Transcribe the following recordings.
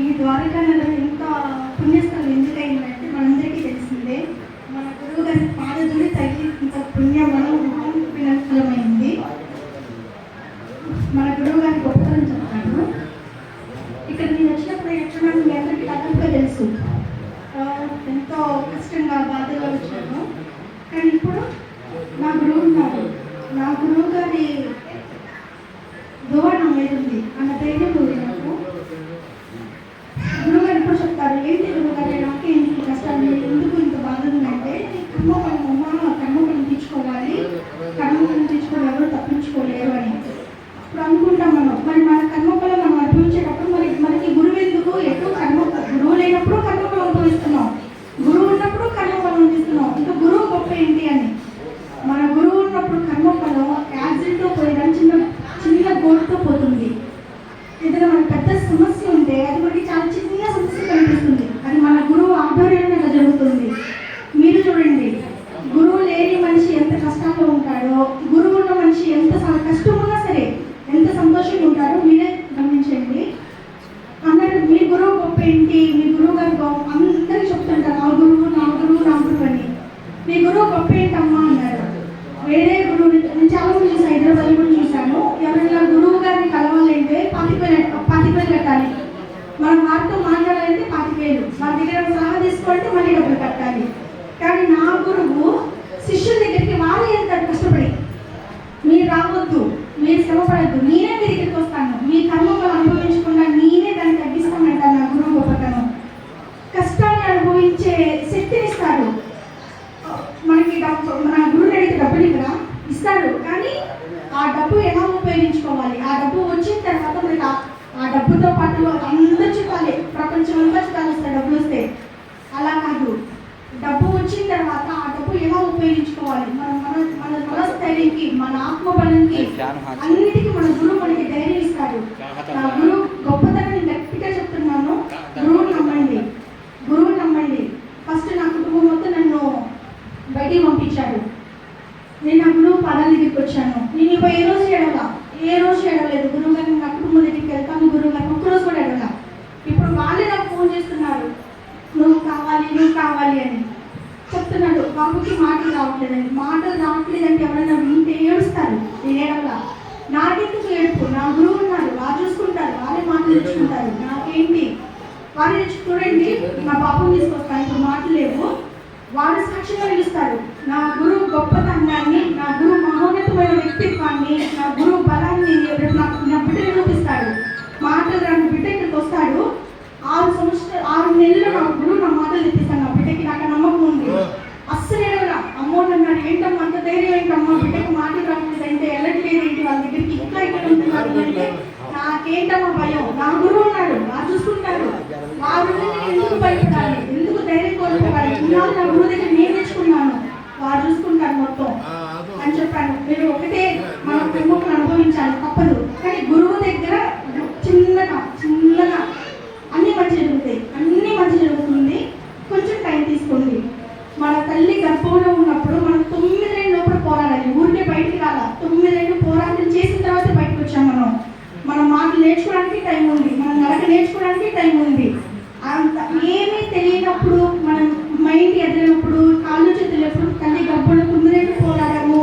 ఈ ద్వారకా నగరం ఎంత పుణ్యస్థలం ఎందుకైందంటే మనందరికీ తెలిసిందే. మన గురువు గారి పాదధూళి తగిలి ఇంత పుణ్యం ఫలమైంది. మన గురువు గారి గొప్పతనం చెప్తాను. ఇక్కడ నేను వచ్చినప్పుడు ఎట్లా మీ అందరికీ దాదాపుగా తెలుసు, ఎంతో కష్టంగా బాధగా వచ్చాను. కానీ ఇప్పుడు నా గురువు ఉన్నారు. నా గురువు గారి దువా నా మీద ఉంది అన్న ధైర్యం ఉంది నాకు. గురువుగారు ఇప్పుడు చెప్తారు, ఏంటి గురువుగారు నాకే ఎందుకు కష్టాలు, ఎందుకు ఇంత బాధ ఉందంటే కర్మఫలం తీర్చుకోవాలి, కర్మఫలం తీర్చుకోవాలి, ఎవరు తప్పించుకోలేరు అని ఇప్పుడు అనుకుంటాం మనం. మరి మన కర్మఫలం మనం అనుభవించేటప్పుడు మనకి గురువు ఎందుకు? ఎప్పుడు గురువు లేనప్పుడు కర్మఫలం అనుభవిస్తున్నాం, గురువు ఉన్నప్పుడు కర్మఫలం అందిస్తున్నాం. ఇంకా గురువు గొప్ప ఏంటి అని. మన గురువు ఉన్నప్పుడు కర్మఫలం యాక్సిడెంట్తో పోయేదాన్ని చిన్న గోటుతో పోతుంది. ఏదైనా మన పెద్ద సమస్య ఉంటే అది మనకి చాలా చిన్న సమస్య కనిపిస్తుంది. అది మన గురువు ఆధ్వర్యంలో జరుగుతుంది. మీరు చూడండి, గురువు లేని మనిషి ఎంత కష్టాల్లో ఉంటాడో, గురువు ఉన్న మనిషి ఎంత కష్టం ఉన్నా సరే ఎంత సంతోషంగా ఉంటాడో మీరే గమనించండి. అన్నాడు, మీ గురువు గొప్ప ఏంటి, మీ గురువు గారు గొప్ప అందరికీ చెప్తుంటారు, నా గురువు నా గురువు నా గురువు అని. మీ గురువు గొప్ప ఏంటమ్మా అన్నారు. వేరే గురువు నేను చాలా మంది చూసాను, హైదరాబాద్ కూడా చూశాను. ఎవరైనా గురువు గారిని కలవాలంటే 25,000 కట్టాలి, మనం వారితో మాట్లాడాలంటే 25,000, వారి దగ్గర సలహా తీసుకోవాలంటే మళ్ళీ డబ్బులు కట్టాలి. కానీ నా గురువు శిష్యుల దగ్గరికి వారు వెళ్తారు కష్టపడి, మీరు రావద్దు, మీరు శ్రమపడద్దు, నేనే మీ దగ్గరికి వస్తాను, మీ కర్మలు అనుభవించకుండా నేనే దాన్ని తగ్గిస్తానంటాను. నా గురువు గొప్పతనం కష్టాన్ని అనుభవించే శక్తిని ఇస్తాడు మనకి. మన గురువుని అడిగితే డబ్బులు ఇక్కడ ఇస్తాడు, కానీ ఆ డబ్బు ఎలా ఉపయోగించుకోవాలి, ఆ డబ్బు వచ్చిన తర్వాత మనకి ఆ డబ్బుతో పాటు అందరూ చుట్టాలి, ప్రపంచం అంతా చుట్టాలు వస్తాయి డబ్బులు వస్తే. అలా కాదు, డబ్బు వచ్చిన తర్వాత ఆ డబ్బు ఎలా ఉపయోగించుకోవాలి, మన మనస్థైర్యంకి, మన ఆత్మబలంకి, అన్నిటికీ మన గురువు మనకి ధైర్యం ఇస్తాడు. నా గురువు గొప్పతనం గట్టిగా చెప్తున్నాను. గురువుని నమ్మండి, గురువుని నమ్మండి. ఫస్ట్ నా కుటుంబం మొత్తం నన్ను బయటికి పంపించాడు. నేను నా గురువు పాదాల దగ్గరికి వచ్చాను. నేను ఇప్పుడు ఏ రోజు ఏడవలేదు. గురువు గారిని నా కుటుంబం దగ్గరికి వెళ్తాను, గురువు గారిని ఒక్కరోజు కూడా ఏడవలా. ఇప్పుడు వాళ్ళే నాకు ఫోన్ చేస్తున్నారు, నువ్వు కావాలి అని చెప్తున్నాడు. బాబుకి మాటలు రావట్లేదంటే ఎవరైనా వింటే ఏడుస్తారు, నేను ఏడవలా. నాకెందుకు ఏడుపు, నా గురువు ఉన్నారు, వాళ్ళు చూసుకుంటారు, వాళ్ళే మాటలు తెచ్చుకుంటారు, నాకేంటి. వాళ్ళు చూడండి, నా బాబుని తీసుకొస్తాను, ఇప్పుడు మాటలు లేవు, వాడు సాక్షిగా నిలుస్తాడు. నా గురువు గొప్పతనాన్ని, నా గురువు మహోన్నతమైన వ్యక్తిత్వాన్ని, నా గురువు బలాన్ని నా బిడ్డ నిరూపిస్తాడు. మాటలు రాని బిడ్డ ఇక్కడికి వస్తాడు. 6 నెలలు నా గురువు నా మాటలు తెప్పిస్తాను. నా బిడ్డకి నాకు నమ్మకం ఉంది. అస్సలు ఏడవలా. అమ్మో అన్నాడు, ఏంటమ్మా అంత ధైర్యం ఏంటమ్మా, బిడ్డకి మాటలు రావట్లేదు అంటే వెళ్ళట్లేదు ఏంటి, వాళ్ళ దగ్గరికి ఇంకా ఇక్కడ ఉంటున్నారు అంటే నాకేంటమ్మా భయం. నా గురువు ఉన్నాడు, వాళ్ళు చూసుకుంటారు, వాళ్ళు ఎందుకు భయపడాలి, ఎందుకు ధైర్యం కోల్పోవాలి, ఇన్నాళ్ళు నా గురువు దగ్గర నేను నేర్చుకున్నాను, వాళ్ళు చూసుకుంటారు మొత్తం అని చెప్పాను. మీరు ఒకటే మన ప్రముఖులు అనుభవించాలి, తప్పదు. కానీ గురువు దగ్గర చిన్నగా అన్ని మంచి జరుగుతుంది. కొంచెం టైం తీసుకోండి. మన తల్లి గర్భంలో ఉన్నప్పుడు మనం 9 ఏళ్ళ లోపల పోరాడాలి, ఊరికే బయటికి రాలా. 9 ఏళ్ళు పోరాటం చేసిన తర్వాత బయటకు వచ్చాం. మనం మాటలు నేర్చుకోవడానికి టైం ఉంది, మనం నడక నేర్చుకోవడానికి టైం ఉంది. అంత ఏమీ తెలియనప్పుడు, మనం మైండ్ ఎదిరినప్పుడు, కాళ్ళు చేతులప్పుడు తల్లి గర్భంలో 9 ఏళ్ళు పోరాడాము,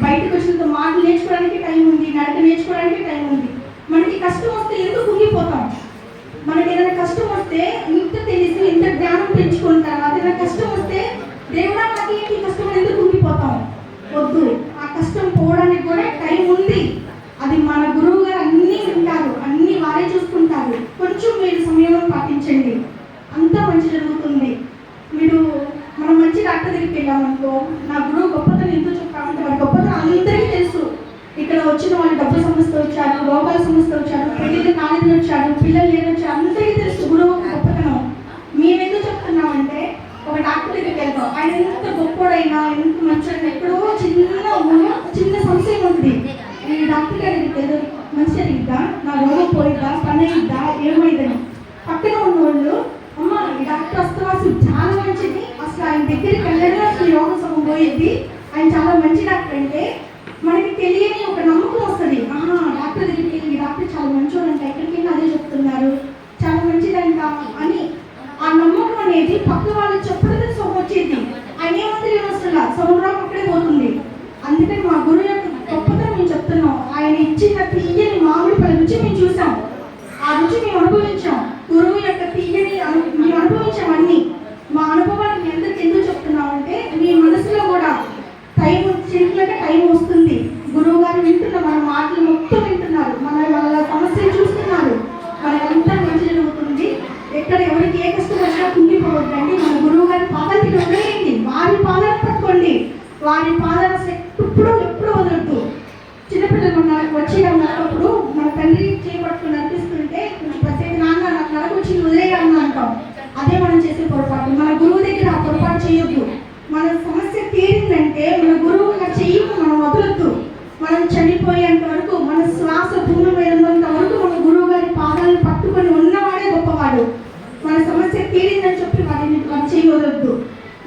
బయటకు వచ్చినంత మాటలు నేర్చుకోవడానికి టైం ఉంది, నడక నేర్చుకోవడానికి టైం ఉంది. మనకి కష్టం వస్తే ఎందుకు కుంగిపోతాం? మనకి ఏదైనా కష్టం వస్తే ఇంత తెలిసి ఇంత జ్ఞానం పెంచుకున్న తర్వాత ఏదైనా కష్టం వస్తే దేవుడా నాకు ఏంటి కష్టం ఎందుకు కుంగిపోతాం? వద్దు, ఆ కష్టం పోవడానికి కూడా టైం ఉంది. అది మన గురువు గారు అన్నీ వింటారు, అన్నీ వారే చూసుకుంటారు. కొంచెం మీరు సమయం పాటించండి, అంతా మంచి జరుగుతుంది. మనం మంచి డాక్టర్ దగ్గరికి వెళ్ళామనుకో, నా గురువు గొప్పతనం ఎంతో చెప్పామంటే వారి గొప్పతనం అందరికీ తెలుసు. ఇక్కడ వచ్చిన వాళ్ళు డబ్బు సమస్య వచ్చారు, రోగాల సమస్య వచ్చారు, పెళ్లి కాలేజీ వచ్చారు, పిల్లలు లేదొచ్చారు, అందరికీ తెలుసు గురువు గొప్పతనం. మేము ఎందుకు చెప్తున్నామంటే, ఒక డాక్టర్ దగ్గరికి వెళ్తాం, ఆయన ఎంత గొప్పడైనా ఎంత మంచిగా ఎక్కడో చిన్న సంశయం ఉంటుంది. ఈ డాక్టర్ గారి ఏదో మంచి జరిగిద్దా, నా రోగం పోయిద్దా, పని అయ్యిద్దా, ఏమైందని పక్కన ఉన్న వాళ్ళు, అమ్మ ఈ డాక్టర్ అస్తవాసి చాలా మంచిది, అసలు ఆయన దగ్గరికి వెళ్ళడం అసలు యోగ సమం పోయేది, ఆయన చాలా మంచి డాక్టర్ అంటే మనకి తెలియని ఒక నమ్మకం వస్తుంది. డాక్టర్ దగ్గరికి వెళ్ళి డాక్టర్ చాలా మంచోడంట, ఎక్కడికి అదే చెప్తున్నారు, చాలా మంచిదంట, అవతల వాళ్ళు చెప్పడం సొమ్ము వచ్చేది. ఆయన ఏమంటే వస్తుందా సముద్రం అక్కడే పోతుంది. అందుకని మా గురువు యొక్క గొప్పతనం మేము చెప్తున్నాం. ఆయన ఇచ్చిన తీయని మామిడి పళ్ళ రుచి మేము చూసాం, ఆ రుచి మేము అనుభవించాం. గురువు యొక్క తీయని మేము అనుభవించాం అన్ని. మా అనుభవాన్ని మీ అందరికి ఎందుకు చెప్తున్నాం అంటే మీ మనసులో కూడా టైం చిన్నగా టైం వస్తుంది. గురువు గారు వింటున్నారు, మన మాటలు మొత్తం వింటున్నారు, వాళ్ళ సమస్యలు చూస్తున్నారు, మనకంతా మంచి జరుగుతుంది. ఎక్కడ ఎవరికి ఏ కష్టం వచ్చినా కుంగిపోవద్దండి. మన గురువు గారి పాదాలు వదిలేయండి, వారి పాదాలు పట్టుకోండి, వారి పాదాలు ఎప్పుడు వదలద్దు. చిన్నపిల్లలు వచ్చి అన్నప్పుడు మన తండ్రి చేయబట్టుకుని నడిపిస్తుంటే ప్రత్యేక నాన్న నాకు నడక వచ్చి వదిలేయన్నా అంటాం. అదే మనం చేసే పొరపాటు. మన గురువు దగ్గర ఆ పొరపాటు చేయొద్దు. మన సమస్య తీరిందంటే మన గురువు చెయ్యకు మనం వదలొద్దు. మనం చనిపోయేంత వరకు, మన శ్వాస భూమి మీద ఉన్నంత వరకు మన గురువు గారి పాదాలను పట్టుకొని ఉన్నవాడే గొప్పవాడు. మన సమస్య తీరిందని చెప్పి వారిని చెయ్యి వదలొద్దు.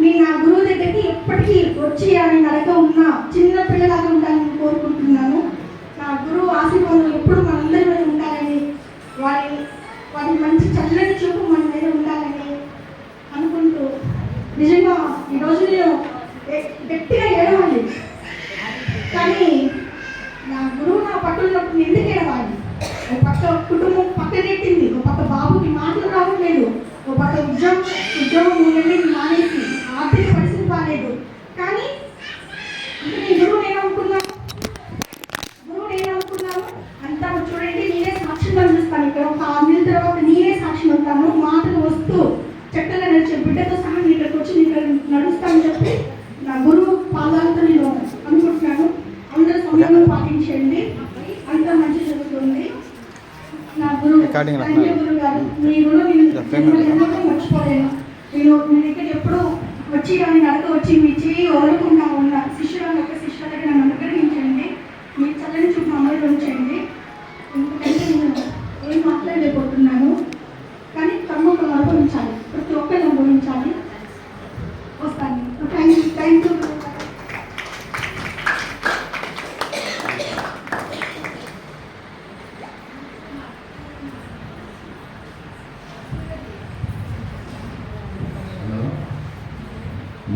నేను నా గురువు దగ్గరికి ఎప్పటికీ వచ్చి అని నడక ఉన్నా చిన్న పిల్లలాగా ఉండాలని కోరుకుంటున్నాను. నా గురువు ఆశీర్వాదం ఎప్పుడు మనందరి మీద ఉండాలని, వారి మంచి చల్లని చూపు మన మీద ఉండాలని అనుకుంటూ, నిజంగా ఈరోజు నేను గట్టిగా ఏడవాలి, కానీ నా గురువు నా పట్టున్నప్పుడు ఎందుకు ఏడవాలి? ఒక పక్క కుటుంబం పక్కనెట్టింది, ఒక పక్క బాబుకి మాటలు రావట్లేదు, ఒక పక్క ఉద్యోగం మానేసి ఆర్థిక పరిస్థితి బాగాలేదు. కానీ గురువు నేననుకున్నాను అంతా చూడండి, నేనే సాక్ష్యం కనిపిస్తాను. ఇక్కడ ఒక 6 నెలల తర్వాత నేనే సాక్ష్యం ఉంటాను. మాటలు వస్తూ చక్కగా నడిచే బిడ్డతో సహా నేను ఇక్కడికి వచ్చి ఇక్కడ నడుస్తానని చెప్పి నా గురువు పాదాలతో నేను అనుకుంటున్నాను. అందరూ సమయంలో పాటించండి, అంత మంచి జరుగుతుంది. నా గురువు గురువు గారు, మీ రుణం నేను మర్చిపోలేను. నేను ఇక్కడ ఎప్పుడు వచ్చి కానీ నడక వచ్చి మీ చేయి వదలకుండా ఉన్న శిష్యురాలు యొక్క శిష్యులకి నన్ను అనుగ్రహించండి. మీ చల్లని చూపు అమలు ఉంచండి. ఎందుకంటే నేను ఏం మాట్లాడలేకపోతున్నాను, కానీ కర్మకు అనుభవించాలి, ప్రతి ఒక్కరు అనుభవించాలి. వస్తాను. Thank you.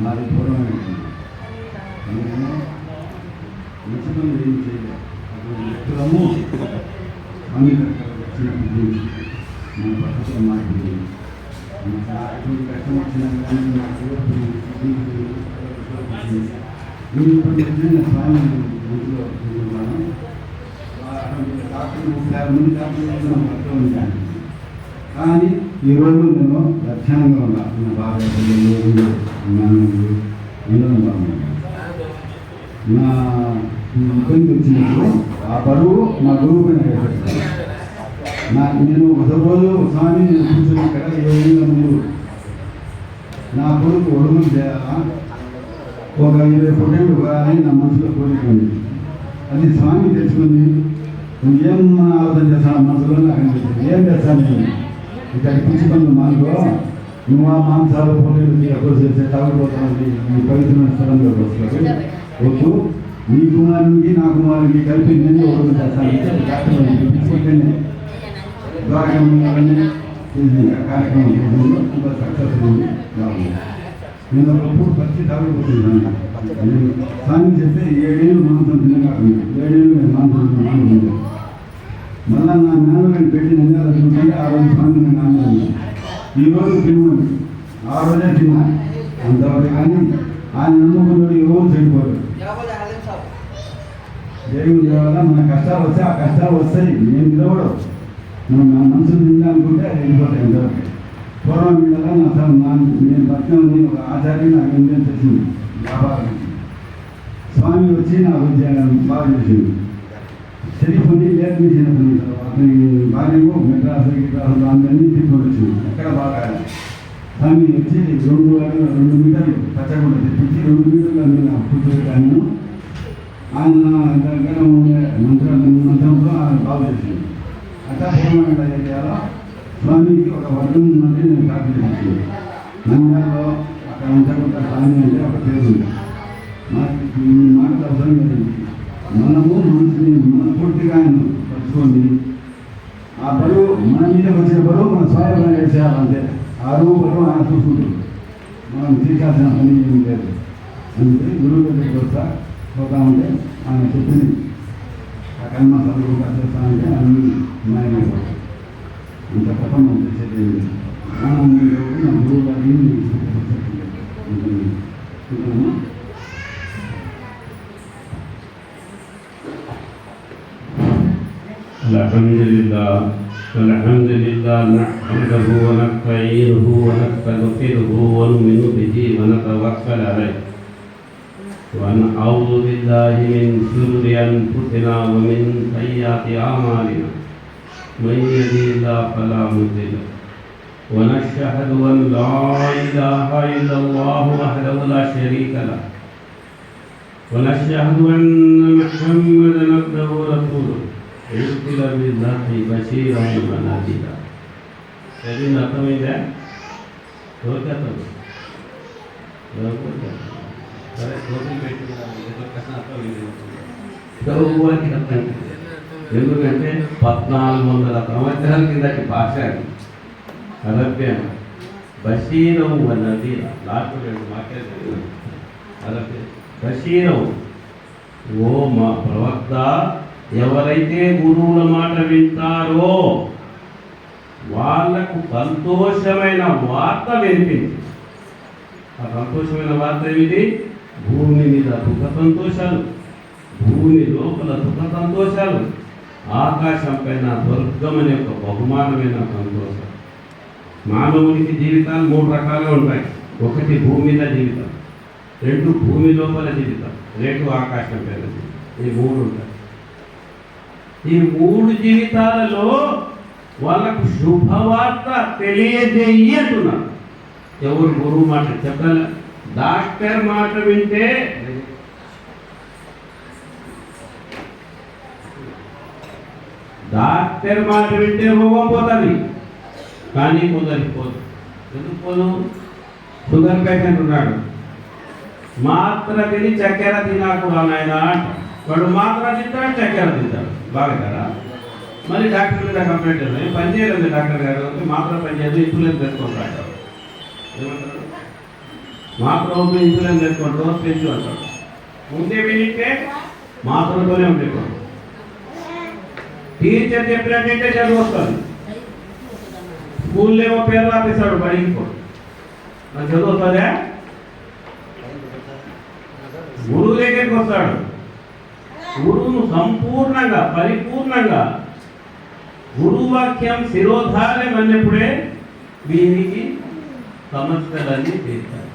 మాది పూర్వం నేను మంచి పనులు ఏం చేయలేదు. ఎప్పుడము అన్ని చిన్నప్పుడు మన పక్కన మాట్లాడి కష్టం వచ్చిన స్వామి మంచిలో ఉన్నాను. డాక్టర్ ఉంటాను, కానీ ఈరోజు నేను లక్షణంగా ఉన్నాను. నా బాగా నా ఇబ్బంది వచ్చినప్పుడు ఆ బరువు మా గురువు పైన నేను ఒక రోజు స్వామి నేను కూర్చొని ఇక్కడ 7 ఏళ్ళ ముందు నా కొడుకు ఒడుగులు చేయాలా, ఒక 20 పొట్టేళ్ళు కానీ నా మనసులో కోరుకోండి. అది స్వామి తెచ్చుకొని ఏం ఆలోచన చేస్తాను మనసులో నాకు అనిపిస్తుంది. ఏం చేస్తాను నేను ఇక్కడ పిచ్చి పనులు మానుకో, నువ్వు ఆ మాంసాలు పొట్టేళ్ళు ఎక్కువ చేస్తే తగ్గిపోతాను. ఈ పవిత్రమైన స్థలంలో వస్తుంది వద్దు, నీ కుమారునికి నా కుమారునికి కలిపి నేను ఒడుగు చేస్తాను. పిచ్చుకుంటేనే కార్యక్రమం సక్సెస్ నేను ఒకప్పుడు పచ్చి తగ్గిపోతున్నాను. స్వామి చెప్తే 7 ఏళ్ళు మాంసం తినకాకుండా 7 ఏళ్ళు నేను మాంసం తిన్నాను. మళ్ళా నా నాన్నగారిని పెట్టి నిందాలనుకుంటే ఆ రోజు స్వామి నాన్న ఈరోజు తిన్నాను, ఆ రోజే తిన్నా అంతవరకు. కానీ ఆయన నమ్ముకున్నాడు ఎవరు చనిపోరు. దేవుడి వల్ల మన కష్టాలు వస్తే ఆ కష్టాలు వస్తాయి, నేను నిలవడం. మనం నా మనసును నిందాలనుకుంటే అది వెళ్ళిపోతాయి. ఎంతవరకు పూర్వం మీద నేను భక్తులని ఒక ఆచార్య నాకు ఏం చేసింది వ్యాపారం. స్వామి వచ్చి నాకు బాగా చేసింది. తెలియకుండా లేట్ చేసిన అతని భార్యకు మెడ్రాసు అందరినీ తీసుకొని వచ్చింది. ఎక్కడ బాగా స్వామి వచ్చి 2 మీటర్లు పచ్చకుండా తెప్పించి 2 మీటర్ల మీద కూర్చోబెట్టాను. ఆయన దగ్గర ఉండే మంత్రంతో ఆయన బాగు చేసింది. అట్లా పూర్వమైన ఏరియాలో స్వామికి ఒక వర్గం ఉన్నది నేను కాపీ చేసింది. నంద్యాలలో అక్కడ ఉంచకుండా స్వామి అంటే ఒక పేరు ఉంది. మాకు అవసరం లేదండి. మనము మనసుని మనస్ఫూర్తిగా ఆయన పట్టుకోండి. ఆ బరువు మన మీద వచ్చిన బరువు మన స్వయంగా వేసేయాలంటే ఆ రూపు బరువు ఆయన చూసుకుంటుంది. మనం తీర్చాల్సిన పని ఏమి లేదు. అందుకే గురువు దగ్గరికి పోతా ఉంటే ఆయన చెప్పింది ఆ కర్మ చదువు చేస్తా అంటే అన్నీ మాయమైపోతాయి. అంత తప్ప మనం చేసేది ఏమి లేదు. నా గురువు గారిని Alhamdulillah nahmaduhu wa nasta'inuhu wa nastaghfiruhu wa nu'minu bihi wa natawakkal alayh wa na'udzu billahi min shururi anfusina wa min sayyiati a'malina man yahdihillahu fala mudilla wa nashhadu an la ilaha illallah wahdahu la sharika lahu wa nashhadu anna Muhammadan abduhu wa rasuluh يرسل بالحق بشيرا ونذيرا. jadi అర్థమైందా? కోరుకుంటాం సరే కోరిక పెట్టుకున్నాను ఎందుకంటే 1400 సంవత్సరాల కిందటి భాష అరబ్యం బషీరం నదీరా నాకు 2 మాట్లాడుతున్నాను అరబ్యం బషీరం ఓ మా ప్రవక్త ఎవరైతే గురువుల మాట వింటారో వాళ్లకు సంతోషమైన వార్త వినిపించి. ఆ సంతోషమైన వార్త ఏమిటి? భూమి మీద సుఖ సంతోషాలు, భూమి లోపల సుఖ సంతోషాలు, ఆకాశం పైన స్వర్గం అనే ఒక బహుమానమైన సంతోషం. మానవునికి జీవితాలు 3 రకాలుగా ఉంటాయి. 1 భూమి మీద జీవితం, 2 భూమి లోపల జీవితం, 2 ఆకాశం పైన జీవితం. ఈ 3 ఉంటాయి. ఈ 3 జీవితాలలో వాళ్ళకు శుభవార్త తెలియజేయి అంటున్నారు. ఎవరు? గురువు మాట చెప్పాల. డాక్టర్ మాట వింటే రోగం పోతుంది, కానీ కొందరికి పోదు. ఎందుకు పోదు? షుగర్ పేషెంట్ ఉన్నాడు, మాత్ర తిని చక్కెర తినకూడదు నాయన అంట. వాడు మాత్ర తింటాడు, చక్కెర తింటాడు, బాగా కదా. మళ్ళీ డాక్టర్ మీద కంప్లైంట్ చేస్తాను, పని చేయలేదు డాక్టర్ గారు, మాత్ర పని చేయదు, ఇన్సులిన్ తెచ్చుకుంటాడు. ఏమంటారు? మాత్ర ఇన్సులిన్ తెచ్చుకోండి, రోజు పెంచు అంటాడు. ముందే వినిస్తే మాత్రతోనే ఉండేవాడు. టీచర్ చెప్పినట్టయితే చదువు వస్తుంది. స్కూల్లో ఏమో పేరు రాపిస్తాడు, బడికి పోడు, నాకు చదువు వస్తుందా? గురువు దగ్గరికి వస్తాడు. గురువును సంపూర్ణంగా పరిపూర్ణంగా గురువాక్యం శిరోధారం అన్నప్పుడే వీరికి సమస్యలన్నీ తీర్చాలి.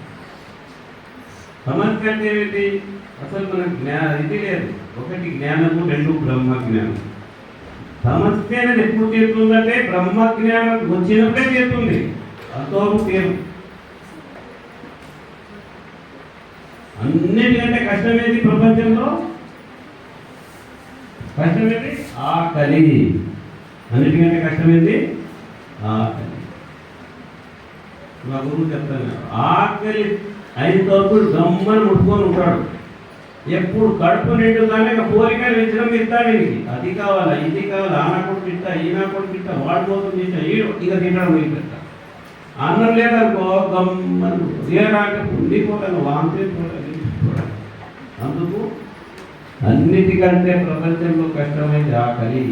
సమస్య అంటే ఏమిటి? అసలు మనకు ఇది లేదు. 1 జ్ఞానము, 2 బ్రహ్మ జ్ఞానం. సమస్య అనేది ఎప్పుడు తీరుతుందంటే బ్రహ్మ జ్ఞానం వచ్చినప్పుడే తీరుతుంది. అంతవరకు తీరు. అన్నిటికంటే కష్టమేది ప్రపంచంలో? కష్టమేది ఆకలి. అన్నిటికంటే కష్టమేది ఆకలి. మా గురువు చెప్తాను, ఆకలి అయినంతవరకు గమ్మని ముట్టుకొని ఉంటాడు. ఎప్పుడు కడుపు నిండుతానే కోరికలు పెంచడం ఇస్తా వీనికి. అది కావాలా, ఇది కావాలా, ఆ నాకు తింటా, ఈ నాకు తింటా, వాడి కోసం తింటా, ఇక తింటాడు మీకు తింటా. అన్నం లేదనుకో గమ్మను తీయడానికి ఉండిపోతాను, వాంతి చూడాలి. అందుకు అన్నిటికంటే ప్రపంచంలో కష్టమైంది ఆకలి.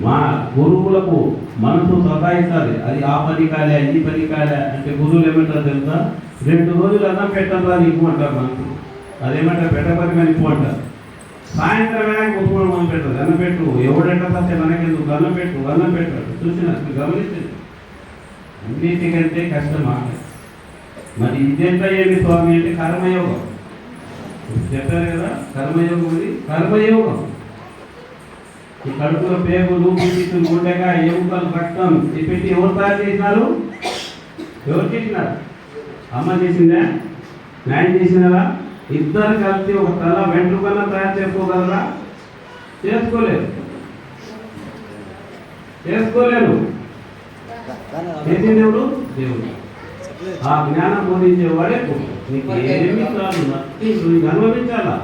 మా గురువులకు మనసు సతాయిస్తుంది. అది ఆ పని కాలే, ఈ పని కాలే అంటే గురువులు ఏమంటారు తెలుసా? 2 రోజులు అన్నం పెట్టరా నీకు అంటారు. మనకు అదేమంటారు? పెట్టబడి మనకు అంటారు. సాయంత్రం గురువులు మనం పెట్టదు, అన్నం పెట్టు, ఎవడంటే సత్యం మనకెందుకు, అన్నం పెట్టాడు. చూసిన గమనించండి, అన్నిటికంటే కష్టం ఆకలి. మరి ఇదెంత ఏమి స్వామి అంటే కర్మయోగం చెప్పారు కదా. కర్మయోగం ఇది కర్మయోగం. ఈ కడుపులో పేగులు, పిచ్చితులు, గుండెగా, ఎముకలు, రక్తం పెట్టి ఎవరు తయారు చేసినారు? ఎవరు చేసినారు? అమ్మ చేసిందా? నాయన చేసినారా? ఇద్దరు కలిసి ఒక తల వెంట్రుకన్నా తయారు చేసుకోగలరా? చేసుకోలేరు. చేసింది ఎవరు? దేవుడు. ఆ జ్ఞానం బోధించేవాడే నీకు ఏమి కాదు, నీకు అనుభవించాలా,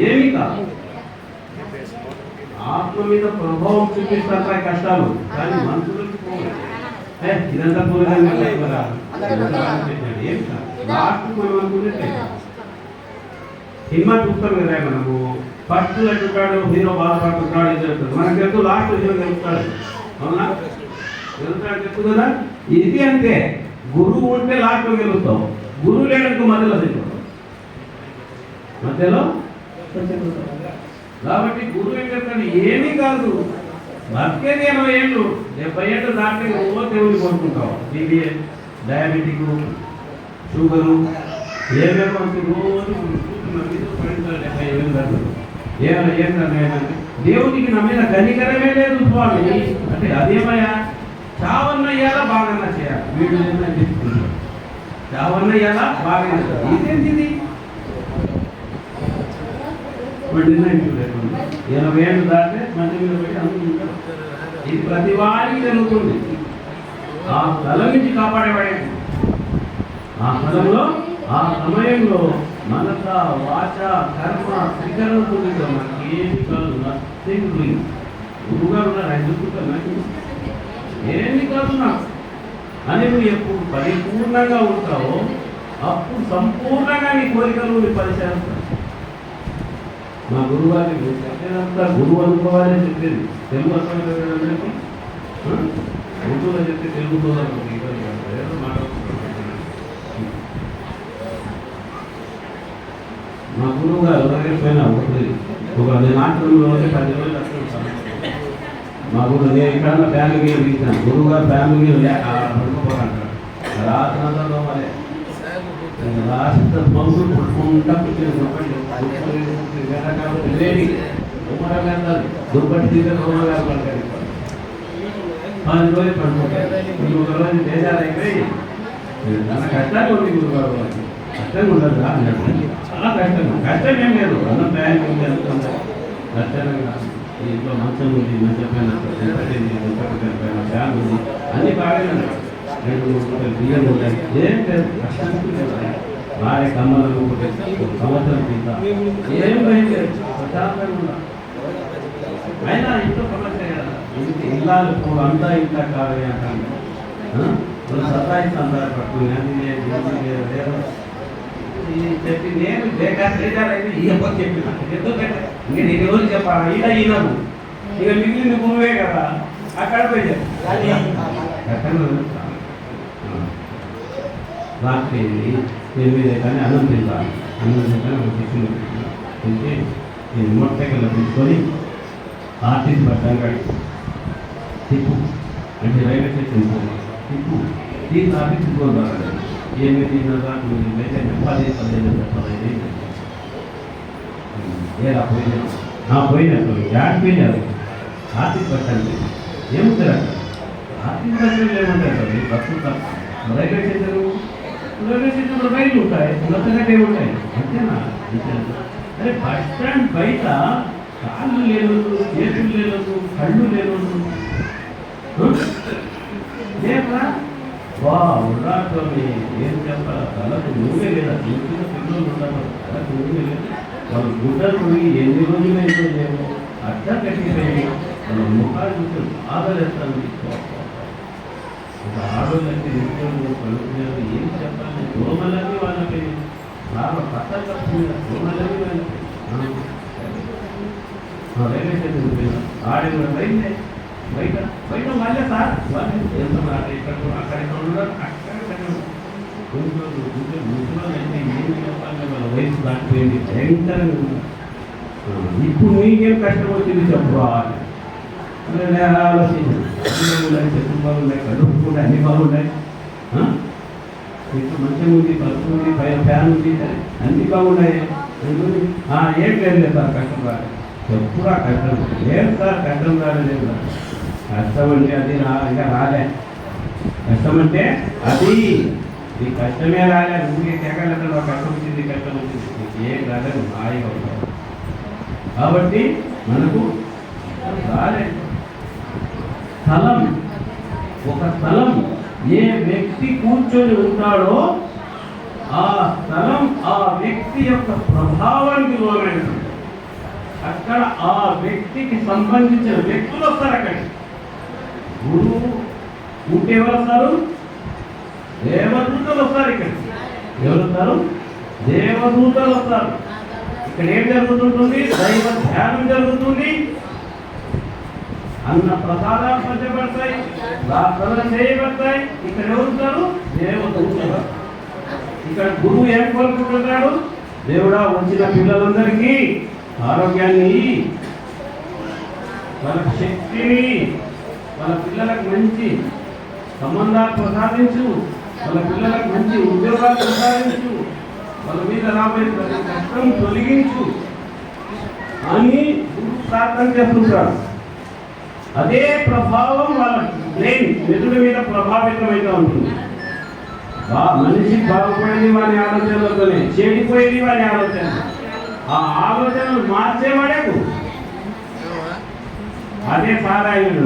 ఏమి కాదు. ఆత్మ మీద ప్రభావం చూపిస్తారు కష్టాలు, కానీ మనుషులకు ఇదంతా పూర్వకంగా ఏం లాస్ట్ మనం అనుకున్నట్టే సినిమా చూస్తాం కదా మనము ఫస్ట్ అంటుంటాడు హీరో బాధపడుతుంటాడు ఇది అంటాడు మనకు తెలుసు లాస్ట్ హీరో గెలుస్తాడు అవునా గెలుస్తాడు తెలుసు కదా ఇది అంతే గురువు ఉంటే లాస్ట్లో గెలుస్తావు గురువు లేడానికి మధ్యలో మధ్యలో కాబట్టి గురువు ఏం చెప్తాడు ఏమీ కాదు బతికేది 80 ఏళ్ళు 70 ఏళ్ళు దాటి ఓ దేవుని కోరుకుంటావు బీపీ డయాబెటిక్ షుగరు ఏమేమో రోజు ఏం దేవునికి నా మీద కనికరమే లేదు స్వామి అంటే అదేమయ్యా చావన్నయ్యాలా బాగా చేయాలి వీడు చెప్పుకుంటాడు చావన్నయ్యాలా బాగా ఇదేంటిది 80 ఏళ్ళు దాటే మంచి మీద పెట్టి అందుకుంటారు ఇది ప్రతి వారికి జరుగుతుంది ఆ స్థలం నుంచి కాపాడేవాడే ఆ స్థలంలో ఆ సమయంలో మనస వాచ కర్మ త్రికరణతో మనకి ఏమి కాదు గురువుగారు ఉన్నారు ఆయన చూసుకుంటారు ఏమి కాదు నాకు అని నువ్వు ఎప్పుడు పరిపూర్ణంగా ఉంటావో అప్పుడు సంపూర్ణంగా నీ కోరికలు నీ పరిచయం మా గురువు గారికి చెప్పేదంతా గురువు అనుకోవాలని చెప్పేది తెలుగు అర్థమైంది ఉర్దూలో చెప్తే తెలుగుతో మా గురువు గారు పోయినా ఒక నేను ఆశ్రమంలో 10 రోజులు అక్కడ మా గురువు నేను ఇక్కడ ఫ్యామిలీ తీసాను గురువు గారు ఫ్యామిలీ పడుకోపోరంటారు రాత్రంతా మరి రాష్ట్ర మౌసు పడుకుంటా దుప్పటి తీసే సోమగారు పడతారు 10 రోజులు పడుకుంటారు ఒక రోజు బేజారు అయిపోయి చాలా కష్టాలు ఉంది గురుగారు కష్టంగా ఉండదు చాలా కష్టం ఏం లేదు అన్నం ప్రయాణం ఏం జరుగుతుంది కష్టంగా ఇంట్లో మంచం ఉంది మంచం పైన ఫ్యాన్ ఉంది అన్నీ బాగానే 2-3 బియ్యం ఉంటాయి ఏం లేదు కష్టానికి భార్య కమ్మలు సంవత్సరం కింద ఏం లేదు ప్రశాంతంగా ఉండాలి అయినా ఇంట్లో సమస్య కదా ఇంటి ఇల్లాలు అంతా ఇంట్లో కావాలి అంటాను సతాయిస్తా అంటారు పట్టుకుని చెప్పి నేను బేకారైతే ఈ అబ్బాయి చెప్పిన ఎందుకంటే ఇంకా నేను ఎవరు చెప్పాలా ఈడ ఈనరు ఇక మిగిలిన గురువే కదా అక్కడ పోయి రాత్రి 8 కానీ అన్నం తింటాను అన్నం తింటాను ఒక టిఫిన్ తింటే నేను మోటార్సైకిల్లో తీసుకొని ఆర్టీసీ పట్టాను తిప్పు అంటే రైల్వే స్టేషన్ తిప్పు తీసి ఆర్టీసీ తీసుకొని 8-9 10 ఏలా పోయినప్పుడు యాడ్ పోయినారు ఆర్టీసీ పట్టాలి ఏముంటారు అక్కడ ఆర్టీసీ బస్సులు ఏముంటారు బస్సు రైల్వే స్టేషన్లో రైళ్ళు ఉంటాయి మొత్తగట్టే ఉంటాయి అంతేనా అరే బస్ స్టాండ్ బయట కాళ్ళు లేదు చేతులు లేదు కళ్ళు లేదు లేక వా ఉల్లాసోని ఏం చెప్పాలి తలకు నూనె లేదా చూసిన పిల్లలు ఉంటారు తలకు నూనె లేదు వాళ్ళు గుడ్డలు పోయి ఎన్ని రోజులు ఏంటో లేవు అడ్డా కట్టిపోయి వాళ్ళ ముఖాలు చూసి బాధలేస్తాను ఒక ఆడోళ్ళకి ఇంట్లో పలుకున్నారు ఏం చెప్పాలి దోమలన్నీ వాళ్ళకి బాగా పట్టలు కప్పుకున్నారు దోమలన్నీ వాళ్ళకి రైల్వే స్టేషన్ పోయినా ఆడే రైల్వే బయట బయట వాళ్ళే సార్ వాళ్ళు వెళ్తున్నారు ఇక్కడ అక్కడ ఉన్నారు అక్కడ ముసలో అయితే ఏం చెప్పాలి వాళ్ళ వయసు దాటిపోయింది భయంకరంగా ఉన్నారు ఇప్పుడు నీకేం కష్టం వచ్చింది చెప్పాలి నేను ఆలోచించాను చెట్లు బాగున్నాయి కడుపు కూడా అన్ని బాగున్నాయి ఇంట్లో మంచిగా ఉంది పలుపు ఉంది పైన ఫ్యాన్ ఉంది అన్నీ బాగున్నాయి ఏం లేదు సార్ కష్టం రాలేదు ఎప్పుడా కష్టం లేదు సార్ కష్టం రాలేదు కష్టం అంటే అది ఇంకా రాలే కష్టం అంటే అది ఈ కష్టమే రాలేదు ఊరికే కేకలేకుండా కష్టం వచ్చింది కష్టం వచ్చింది నీకు ఏం రాలేదు హాయిగా ఉంటావు కాబట్టి మనకు రాలేదు స్థలం ఒక స్థలం ఏ వ్యక్తి కూర్చొని ఉంటాడో ఆ స్థలం ఆ వ్యక్తి యొక్క ప్రభావానికి లోనైనది అక్కడ ఆ వ్యక్తికి సంబంధించిన వ్యక్తులు వస్తారు అక్కడికి గురువు ఉంటే ఎవరు వస్తారు? దేవదూతలు వస్తారు. ఇక్కడ ఎవరు వస్తారు? దేవదూతలు వస్తారు. ఇక్కడ ఏం జరుగుతుంటుంది? దైవ ధ్యానం జరుగుతుంది. అన్న ప్రసాదాలు పంచబడతాయి, ప్రార్థనలు చేయబడతాయి. ఇక్కడ ఎవరుంటారు? దేవదూతలు. ఇక్కడ గురువు ఏం కోరుకుంటున్నాడు? దేవుడా, వచ్చిన పిల్లలందరికీ ఆరోగ్యాన్ని, వాళ్ళకి శక్తిని, వాళ్ళ పిల్లలకు మంచి సంబంధాలు ప్రసాదించు, వాళ్ళ పిల్లలకు మంచి ఉద్యోగాలు ప్రసాదించు, వాళ్ళ మీద రాబోయే ప్రతి కష్టం తొలగించు అని ప్రార్థన చేస్తుంటారు. అదే ప్రభావం వాళ్ళ బ్రెయిన్ మెదడు మీద ప్రభావితమైతే ఉంటుంది. మనిషి బాగుపడేది వాని ఆలోచనలతోనే, చెడిపోయేది వాని ఆలోచన. ఆ ఆలోచనలు మార్చేవాడే అదే సారాయణ.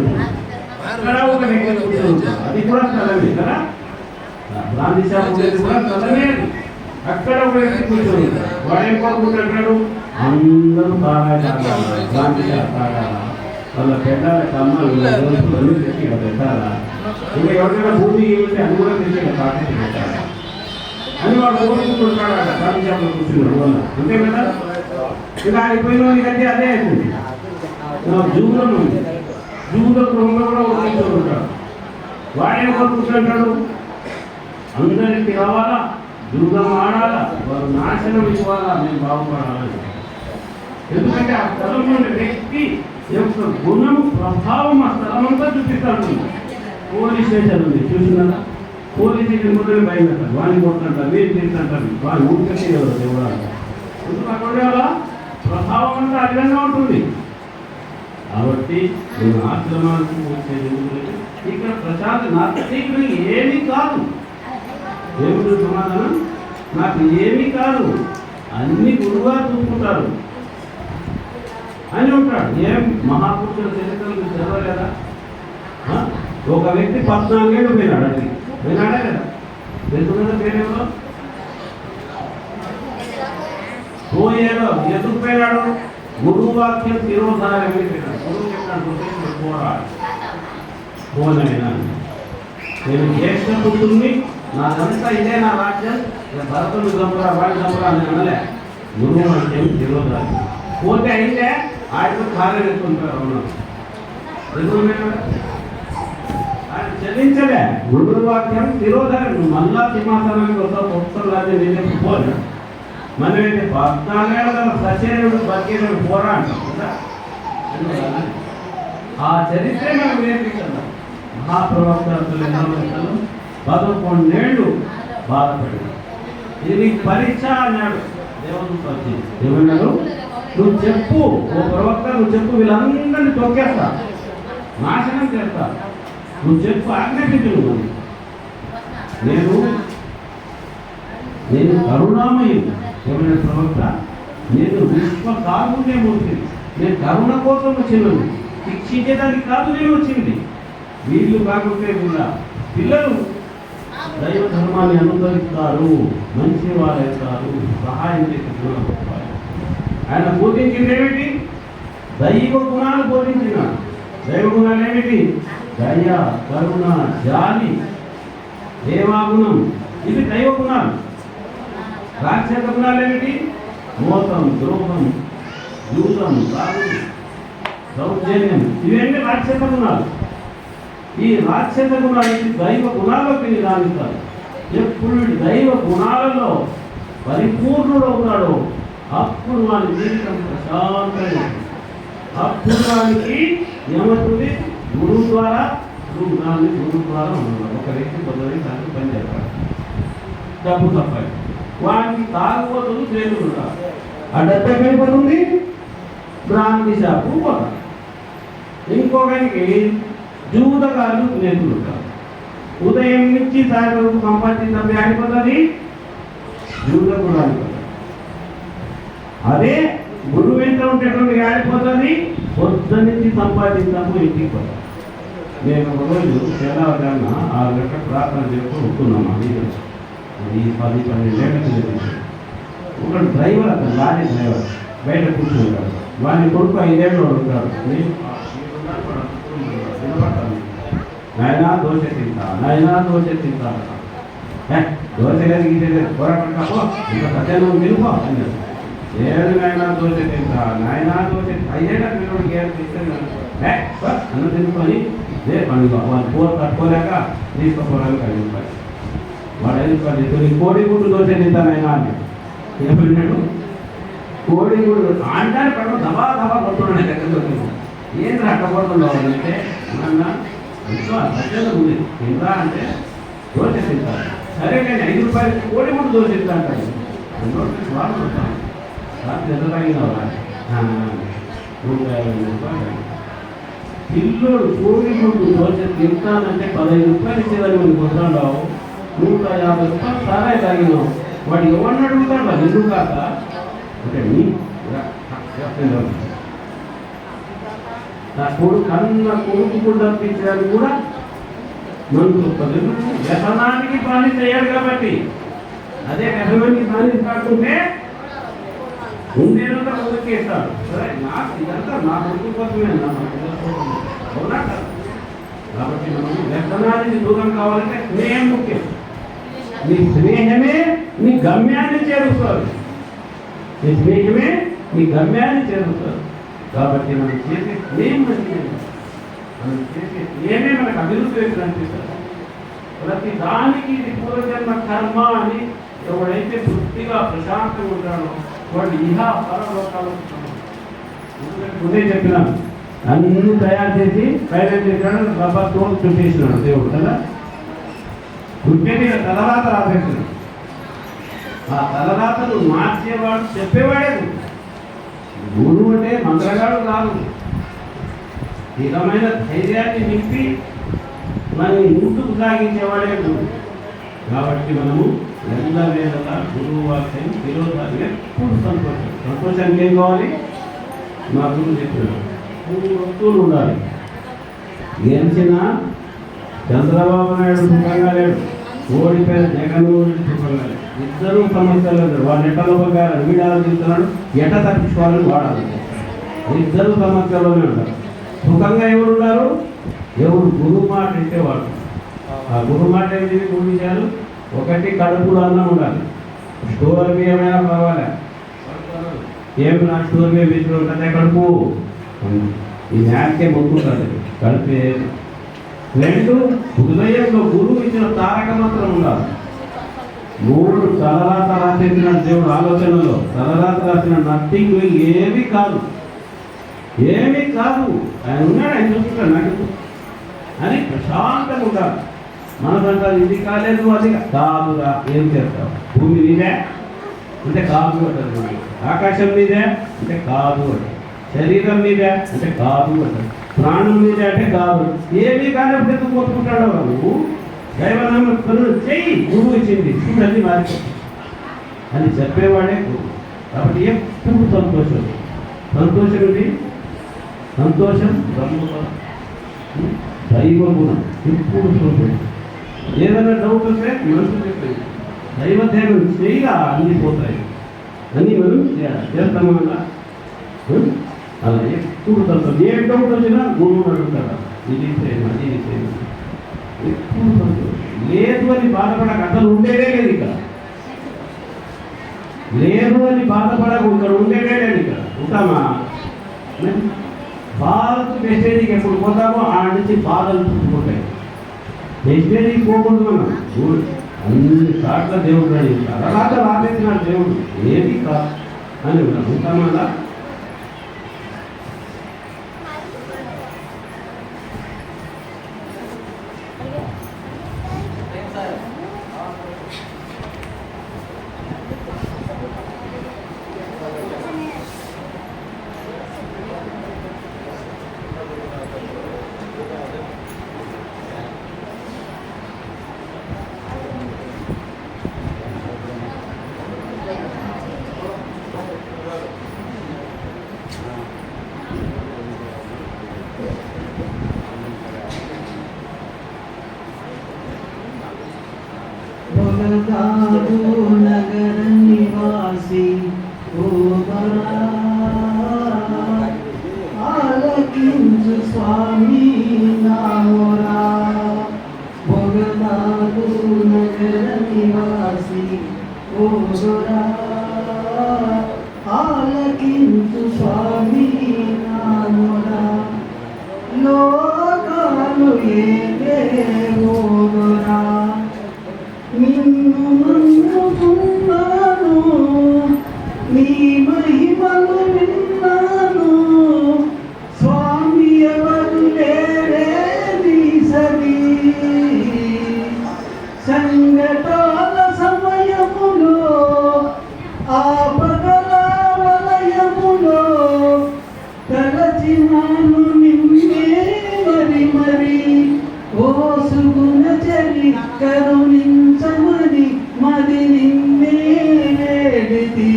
అక్కడ ఒక వ్యక్తి కూర్చొని అది కూడా స్థలమే కదా, గాంధీ షాప్ ఉండేది కూడా స్థలమే. అక్కడ ఒక వ్యక్తి కూర్చొని వాడేం కోరుకుంటాడు? అందరూ తాగాలి, గాంధీ షాప్ తాగాల, వాళ్ళ పెట్టాల కమ్మలు తెచ్చి ఇక్కడ పెట్టాలా, ఇంకా ఎవరికైనా భూమి ఉంటే అది కూడా తెచ్చి ఇక్కడ తాకట్టు పెట్టాలా అని వాడు కోరుకుంటుంటాడు. గాంధీ షాప్లో కూర్చున్నాడు వల్ల అంతే కదా. ఇలా అయిపోయిన వాడికంటే అదే అవుతుంది. జూగులం ఉంది, జూగుల గృహంలో కూడా ఉంటాడు. వాడేం కోరుకుంటుంటాడు? అందరికి రావాలా, జూగం ఆడాలా, వారు నాశనం ఇవ్వాలా, నేను బాగుపడాలని. ఎందుకంటే ఆ స్థలంలో ఉండే వ్యక్తి యొక్క గుణం, ప్రభావం ఆ స్థలం అంతా చూపిస్తాడు. పోలీస్ స్టేషన్ ఉంది చూసినారా? పోలీస్ స్టేషన్ కూడా భయం పెట్టారు, వాడిని కొట్టినట్టారు, వీళ్ళు తీసినట్టారు, వాళ్ళు ఊరికే దేవుడా. ఎందుకు అక్కడ ప్రభావం అంతా ఆ విధంగా ఉంటుంది. కాబట్టి నేను ఆశ్రమానికి వచ్చేది ఇక్కడ ప్రశాంత్ నాస్తికుడు ఏమీ కాదు. దేవుడు సమాధానం, నాకు ఏమీ కాదు, అన్ని గురువుగా చూసుకుంటారు అని ఉంటాడు. ఏం మహాపురుషుల చరిత్రలు చదవలేదా? ఒక వ్యక్తి 14 ఏళ్ళు పోయినాడు, అడిగి పోయినాడే కదా, తెలుసు కదా పేరేమో. పోయాడు, ఎందుకు పోయినాడు? గురువు వాక్యం తిరోధారం పోయినాడు. గురువు చెప్పాడు, పోరాడు పోనైనా నేను జ్యేష్ఠ పుత్రుని, నాదంతా ఇదే నా రాజ్యం, భరతుడు చంపురా, వాడి చంపురా అని అనలే. గురువు వాక్యం తిరోధారం పోతే అయితే ఆయన కార్యం ఎత్తుంటారు. ఆయన చదివించలే. గురువు వాక్యం తిరోధారం. నువ్వు మళ్ళా సింహాసనానికి వస్తావు, పుస్తకాలు నేను పోలే. మనమైతే 14 ఏళ్ళ సచరుడు బతికేడు పోరా అంటాం కదా. ఆ చరిత్ర మనం నేర్పించాలి. మహాప్రవక్తలు 11 ఏళ్ళు బాధపడి ఇది నీకు పరీక్ష అన్నాడు దేవుడు. వచ్చి ఏమన్నాడు? నువ్వు చెప్పు, ఓ ప్రవక్త, నువ్వు చెప్పు, వీళ్ళందరినీ తొక్కేస్తా, నాశనం చేస్తా, నువ్వు చెప్పు, ఆజ్ఞాపించు. నేను కరుణామయుడు. ఏమైనా ప్రవక్త, నేను విశ్వ కారుణ్యమూర్తి, నేను కరుణ కోసం వచ్చినాను, శిక్షించేదానికి కాదు నేను వచ్చింది. వీళ్ళు కాకుంటే పిల్లలు దైవ ధర్మాన్ని అనుసరిస్తారు, మంచి వారేస్తారు, సహాయం చేసి గుణపడతారు. ఆయన బోధించింది ఏమిటి? దైవ గుణాలు బోధించినాడు. దైవ గుణాలు ఏమిటి? దయ, కరుణ, జాలి, దేవాగుణం, ఇవి దైవ గుణాలు. రాక్షస గుణాలు ఏమిటి? మోసం, ద్రోహం, దూతం, సాగు, దౌర్జన్యం, ఇవన్నీ రాక్షస గుణాలు. ఈ రాక్షస గుణానికి దైవ గుణాలకు నిదానిస్తారు. ఎప్పుడు దైవ గుణాలలో పరిపూర్ణుడు అవుతాడో అప్పుడు వాని జీవితం ప్రశాంతంగా. అప్పుడు వానికి ఏమవుతుంది? గురువు ద్వారా గురువు ద్వారా ఉన్నాడు. ఒక వ్యక్తి కొందరికి దానికి పని చేస్తాడు, డబ్బు తప్పాలి. వానికి తాగుబోతులు చేతులు ఉంటారు, ఆ డబ్బు ఎక్కడిపోతుంది? బ్రాంతి షాపు పోతారు. ఇంకొకరికి జూదగాళ్ళు నేర్పులు ఉంటారు. ఉదయం నుంచి సాయంత్రం సంపాదించడం ఆడిపోతుంది, జూదకుడు ఆడిపోతుంది. అదే గురువు ఎంత ఉండేటువంటి ఆడిపోతుంది, పొద్దు నుంచి సంపాదించాము ఇంటికి పోతాం. నేను ఒక రోజు తెల్లవారుజామున 6 గంటలకు ప్రార్థన చేసుకొని ఉంటున్నాము. అది 10-12 ఏళ్ళ కింద. ఒక డ్రైవర్, అతను లారీ డ్రైవర్ బయట కూర్చుంటాడు. వాడిని కొడుకు 5 ఏళ్ళు ఉంటాడు. నాయనా దోశ తింటా, నాయనా దోశ తింటా. దోశ లేదు గీసేది పోరాటో ఇంకా సత్యాన్ని నిలుపో అన్నారు. ఏడు నాయనా దోశ తింటా, నాయనా దోశ అయ్యేటా పిల్లడికి ఏడు తీసుకుని అన్నం తినుకొని పండుగ వాళ్ళు కూర కట్టుకోలేక తీసుకోవడానికి 5 రూపాయలు. వాడు 5 రూపాయలు తీసుకొని కోడి గుడ్డు దోశ తింటానైనా అని ఏమన్నాడు. కోడి గుడ్డు అంటారు పడ దబా దబా కొట్టున్నాడు దగ్గర. ఏం రట్టబడుతున్నావు అంటే అన్న సత్యంగా ఉంది తింటా అంటే దోశ తింటారు. సరే కానీ 5 రూపాయలు కోడి గుడ్డు దోశ తింటా అంటాడు. వాళ్ళు వస్తాను రాత్రి ఎంత తాగినావా 150 రూపాయలు. పిల్లోడు కోడి గుడ్డు దోశ తింటానంటే 15 రూపాయలు ఇచ్చేదాన్ని మనకు వస్తున్నావు. 150 రూపాయలు సారాయి తాగినావు. వాడు ఎవరిని అడుగుతాడు ఎందుకు కాక అంటే నీ నా కొడుకు కూడా తప్పించడానికి కూడా మనకు వ్యసనానికి బాని చేయాలి కాబట్టి అదే వ్యసనానికి బాని కాకుంటే ఉండేదంతా ముందుకేస్తాడు. సరే నాకు ఇదంతా నా కొడుకు కోసమే అవునా కదా. కాబట్టి మనం వ్యసనానికి దూరం కావాలంటే స్నేహం ముఖ్యం. నీ స్నేహమే నీ గమ్యాన్ని చేరుస్తారు. నీ స్నేహమే నీ గమ్యాన్ని చేరుస్తారు. కాబట్టి మనం చేసే స్నేహం మంచిది. మనం చేసే స్నేహమే మనకు అభివృద్ధి వైపు అనిపిస్తుంది. ప్రతి దానికి ఇది పూర్వజన్మ కర్మ అని ఎవడైతే తృప్తిగా ప్రశాంతంగా ఉంటాడో వాడు ఇహ పరలోకాలు ముందే చెప్పినాను. అన్ని తయారు చేసి పైన చేశాడు, రబ్బర్తో చుట్టేసినాడు దేవుడు కదా. చుట్టేది తలరాత రాసేసాడు. ఆ తలరాతను మార్చేవాడు చెప్పేవాడే గురువు అంటే మంత్రగాడు కాదు. స్థిరమైన ధైర్యాన్ని నింపి మనం ముందుకు సాగించేవాడే గురువు. కాబట్టి మనము ఎల్లవేళలా గురువు వాక్యం విరోధాలు ఎప్పుడు సంతోషానికి ఏం కావాలి? మా గురువు చెప్పినాడు 3 వస్తువులు ఉండాలి. గెలిచిన చంద్రబాబు నాయుడు సుఖంగా లేడు, ఓడిపోయిన జగన్మోహన్ రెడ్డి సుఖంగా లేడు. ఇద్దరూ సమస్యలు లేదు. వాడు ఎట్టలోగా వీడాలు తింటున్నాడు, ఎట తప్పించుకోవాలని వాడాలి. ఇద్దరు సమస్యలోనే ఉంటారు. సుఖంగా ఎవరు ఉన్నారు? ఎవరు గురువు మాట అంటే వాడు. ఆ గురువు మాట ఏంటి? 3 విషయాలు. ఒకటి కడుపులో అన్నం ఉండాలి. స్టోర్ బియ్యమైనా పర్వాలే, ఏమి నా స్టోర్ బియ్యం వేసిన ఉంటుందే కడుపు. ఈ మ్యాథ్కే మొత్తుంటుంది కడుపే. 2 హృదయంలో గురువు ఇచ్చిన తారక మంత్రం ఉండాలి. 3 తలరాత రాసేసిన దేవుడు ఆలోచనలో తలరాత రాసిన నథింగ్ ఏమీ కాదు, ఏమీ కాదు. ఆయన ఉన్నాడు, ఆయన చూసుకుంటాడు నాకు అని ప్రశాంతంగా ఉండాలి. మనకంటారు ఇది కాలేదు అది కాదురా. ఏం చేస్తావు? భూమి నీదే అంటే కాదు అంటారు, ఆకాశం మీదే అంటే కాదు అంటారు, శరీరం మీదే అంటే కాదు అంటారు, ప్రాణం మీదే అంటే కాదు. ఏమీ కానప్పుడు ఎందుకు కొట్టుకుంటాడో నువ్వు దైవనామ పనులు చెయ్యి. గురువు ఇచ్చింది చూడండి మారిపోతుంది అని చెప్పేవాడే గురువు. కాబట్టి ఎప్పుడు సంతోషం. సంతోషం ఏంటి? సంతోషం బ్రహ్మగుణం, దైవ గుణం. ఎప్పుడు సంతోషం. ఏదైనా డౌట్ వస్తే మనసు చెప్పేది దైవ ధ్యానం చేయగా అన్నీ పోతాయి. అన్నీ మనం చేస్తాము అలా. అలా ఎప్పుడు సంతోషం. ఏ డౌట్ వచ్చినా గురువు అడుగుతారా, ఇది చేయమా ఇది చేయమా. ఎప్పుడు సంతోషం. లేదు అని బాధపడక, అసలు ఉండేదే లేదు ఇక్కడ. లేదు అని బాధపడకు, ఇక్కడ ఉండేదే లేదు. ఇక్కడ ఉంటామా? బాధకు మెసేజ్కి ఎప్పుడు పోతామో ఆ నుంచి బాధలు పుట్టుకుంటాయి. మెసేజ్కి పోకూడదు మనం. అన్ని సార్ల దేవుడు అని అలాగ రాబేసినాడు దేవుడు, ఏది కాదు అని ఉంటామా? అలా नगर निवासी आलकिंच स्वामी नामोरा బగదాదు నగర నివాసి ఓదురా ఆలకించు స్వామి నామురా లోకాలు ఏలే ఓదురా నిన్ను నమ్ముకున్నాను నీ మహిమలు విన్నాను స్వామి ఎవరు లేరే నీ సరి సంగటాల సమయములో ఆపదల వలయములో తలచినాను నిన్నే మరి మరి ఓసుగుణ చరి కరుణించమని మది నిన్నే వేడితి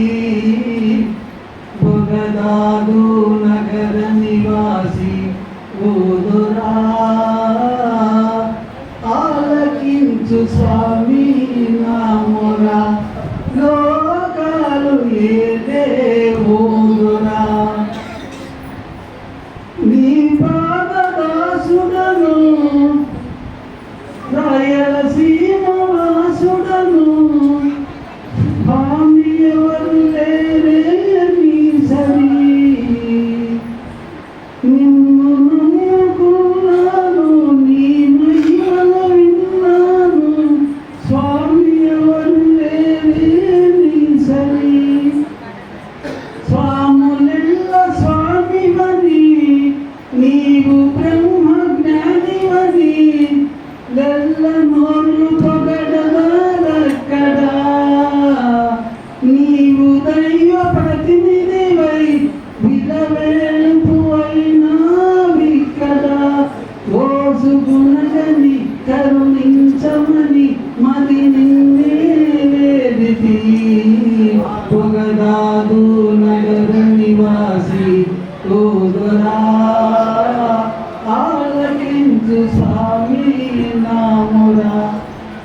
బగదాదు నగర నివాసి ఓదురా ఆలకించు స్వామి నామురా లోకాలు ఏదే ఓదురా నీ పాదదాసుడను రాయలసీమ వాసుడను స్వామి ఎవరు లేరే నీ సరి నిన్ను నమ్ముకున్నాను నీ మహిమలు విన్నాను స్వామి ఎవరు లేరే నీ సరి స్వాములెల్ల స్వామివని నీవు బ్రహ్మ జ్ఞానివని లెల్ల నోరు పొగడలక్కడా నీవు దైవ ప్రతినిధివై విలవేలుపు అయినావిక్కడ ఓసుగుణగని కరుణించమని మది నిన్నే వేదితి పొగదాదు నగర నివాసి ఓదురా ఆలకించు స్వామి నామురా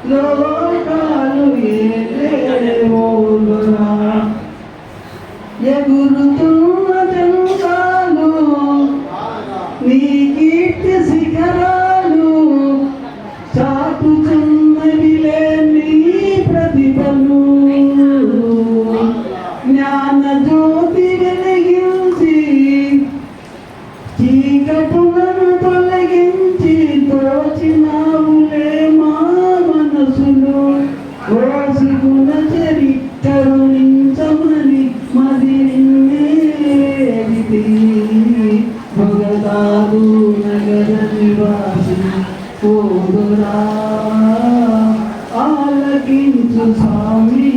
లోకాలు ఏలే ఓదురా ఎగురుతున్న జంగాలు నీ కీర్తి శిఖరాలు చాటుచున్నవిలే నీ ప్రతిభలు జ్ఞాన జ్యోతి వెలిగించి చీకటులను తొలగించి తోచినావులే మా మనసులు ఓసుగుణ చరి కరుణించమని మది నిన్నే వేడితి భగదాదు నగర నివాసి ఓదురా ఆలకించు స్వామి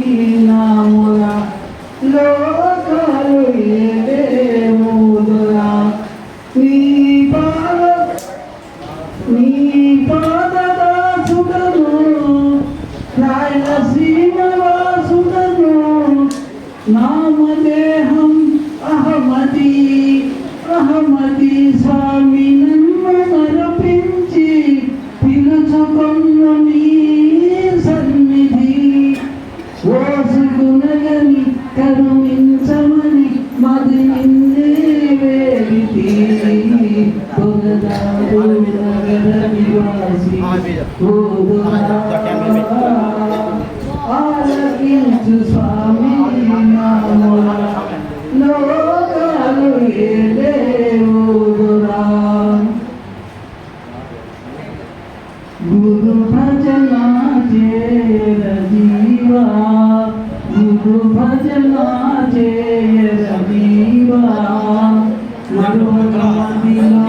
నామురా లోకాలు ఏలే ఓదురా నీ పాదదాసుడను రాయలసీమ వాసుడను నామదేహం అహమది అహమది స్వామి నన్ను మరపించి పిలుచుకొన్న నీ సన్నిధి ఓసుగుణగని కరుణించమని మది నిన్నే వేడితి పొగదాదు నగర నివాసి ఓదురా ఆలకించు స్వామి నామురా లోకాలు ఏలే ఓదురా గురు భజన చేర జీవా గురు భజన చేర జీవా మరువక మదిలో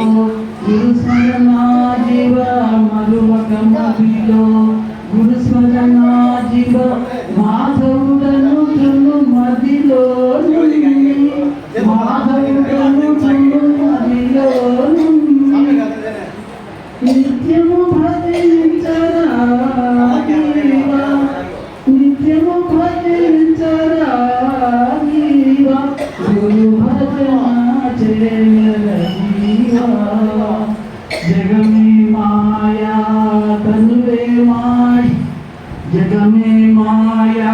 గురు స్మరణ జీవ మరువక మదిలో గురు స్మరణ జీవ మాధవుడను చును మదిలో మాధవుడను చును మదిలో నిత్యము భజించరా జీవా నిత్యము భజించరా జీవా గురు భజన చేర జీవా జగమే మాయా తనువే మాయ జగమే మాయా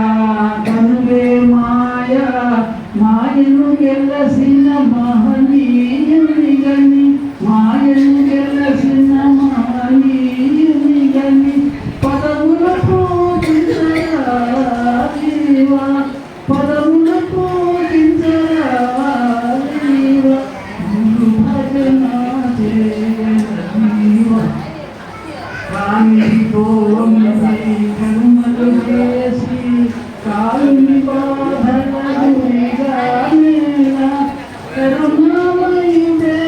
తనువే మాయా కానితో కర్మలు చేసి కాని బాధలుగా కరుణామయుడే